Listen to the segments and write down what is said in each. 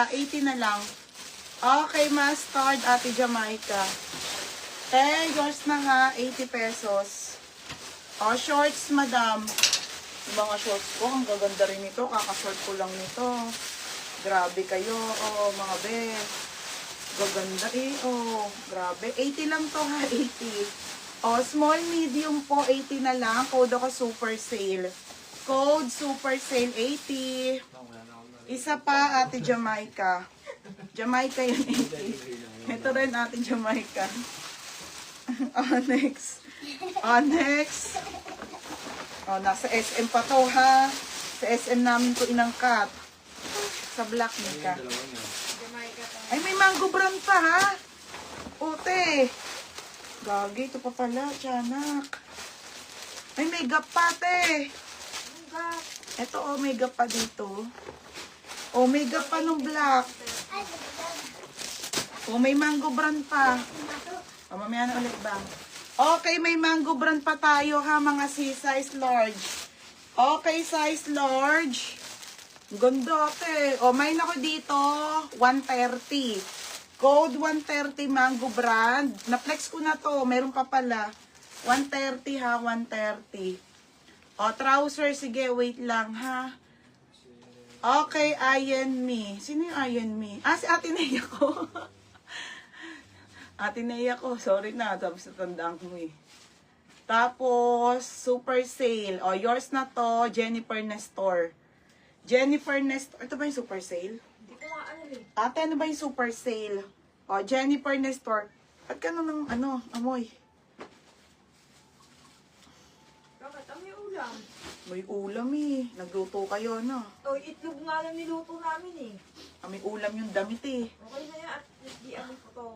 80 na lang. Okay, mustard, Ate Jamaica. Yours na nga, 80 pesos. Shorts, madam. Yung mga shorts ko, ang gaganda rin ito. Kakashort ko lang nito. Grabe kayo. Mga be. Gaganda grabe. 80 lang to ha, 80. Small, medium po, 80 na lang. Code ako super sale. Code super sale, 80. Isa pa, Ate Jamaica. Jamaica yun, 80. Ito rin, Ate Jamaica. Next. Next. Nasa SM pa to, ha. Sa SM namin ko inangkat. Sa Black Nika. Ay, may mango brown pa, ha. Ote. Gagi, ito pa pala, tiyanak. Ay, may gap pa, te. Ito, may gap pa dito. May gap pa nung black. May mango brown pa. Mamaya na ulit ba? Okay, may mango brown pa tayo ha, mga size large. Okay, size large. Ganda, te. May ako dito, 130. Code 130 mango brand. Na-flex ko na to, meron pa pala. 130 ha, 130. Trouser, sige, wait lang ha. Okay, Iron Me. Sino yung Iron Me? Si Ate Nea ko. Ate Nea ko, sorry na, tapos natandaan ko eh. Tapos, super sale. Yours na to, Jennifer Nestor. Jennifer Nestor. Ito ba yung super sale? Hindi ko maalam eh. Ate, ano ba yung super sale? Jennifer Nestor. At ka ng amoy. Bakit? May ulam. May ulam eh. Nagluto kayo, no? Itlog nga lang niluto namin eh. May ulam yung damit eh. Okay na yan at hindi amoy ko to.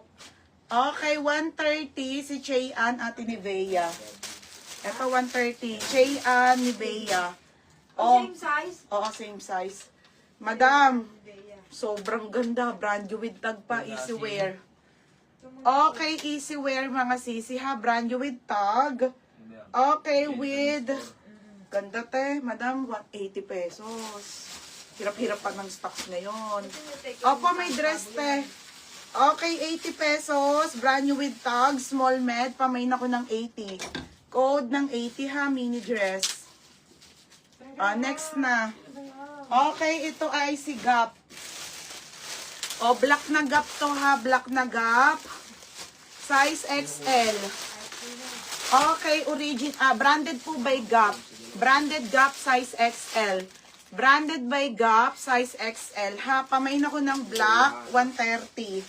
Okay, 130 si Cheyan, Ate ni Bea. Ito 130. Cheyan ni Bea. Same size? Oo, same size. Madam, Bea. sobrang ganda. Brand new with tag pa, easy wear. Okay, easy wear mga sisi ha. Brand new with tag. Okay, with... Ganda te, madam, 180 pesos. Hirap-hirap pa ng stocks ngayon. Opo, may dress te. Okay, 80 pesos. Brand new with tag. Small med. Pamain ako ng 80. Code ng 80 ha. Mini dress. Next na. Okay, ito ay si Gap. Black na Gap to ha. Black na Gap. Size XL. Okay, branded po by Gap. Branded Gap size XL. Branded by Gap size XL ha. Pamain ako ng black 130.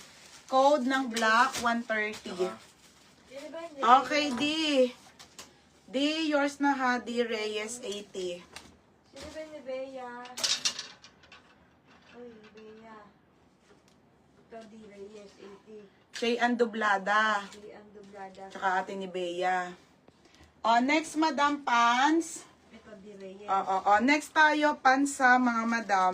Code ng black 130. Okay, D, yours na ha. D Reyes 80. Sino ba ni Bea? Bea. Ito di Reyes 80. Cheyan Dublada. Di ang dublada. Tsaka Ate ni Bea. Next, Madam Pants. Ito di Reyes. Next tayo, pants sa mga madam.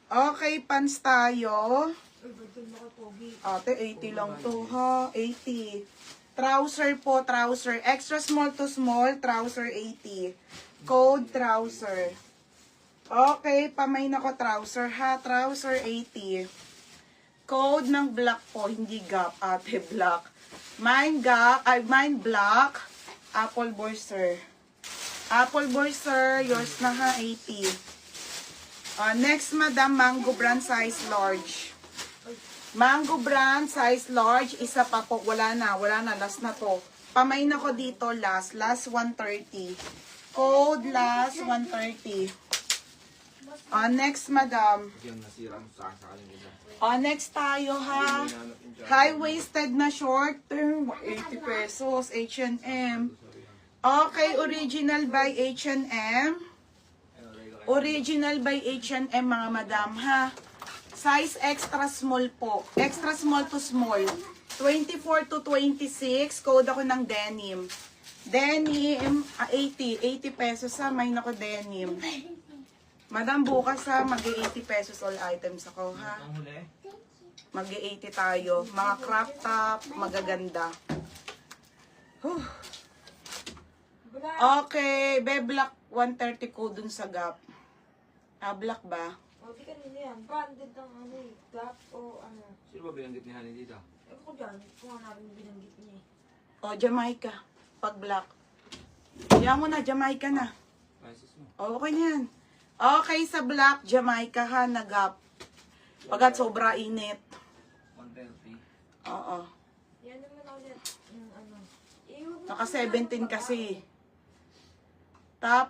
Okay, pants tayo. Ba't mo ko pogi? Ate, 80 lang to ha. 80. Trouser po, trouser. Extra small to small, trouser 80. Code trouser. Okay, pamain ako trouser ha. Trouser 80. Code ng black po, hindi Gap. Ate, black. Mine black. Apple Boyster. Apple Boyster, yours na ha, 80. Next, madam, Mango brand size large. Mango brand size large, isa pa po, wala na, last na to. Pamain ako dito, last 130. Code last 130. Next, madam. Next tayo ha. High-waisted na short term, 80 pesos, H&M. Okay, original by H&M. Original by H&M mga madam ha. Size extra small po. Extra small to small. 24 to 26. Code ako ng denim. Denim, 80. 80 pesos ha. May nako denim. Madam, bukas ha. Mag-80 pesos all items ako ha. Mag-80 tayo. Mga crop top, magaganda. Okay. Be black 130 ko dun sa Gap. Black ba? Di kanina yan. Ang branded ng ano eh. Gap o ano. Sino ba binanggit ni Honey dito? Ewan ko dyan. Kung ano namin binanggit niya eh. O, Jamaica. Pag black. Yan mo na, Jamaica na. Prices mo. Okay na yan. Okay, sa black, Jamaica ha, nagap. Pagkat sobra init. 130. Oo. Yan naman ulit. Yung ano. Eh, huwag mo Naka kung 17 ano, kasi. Tap.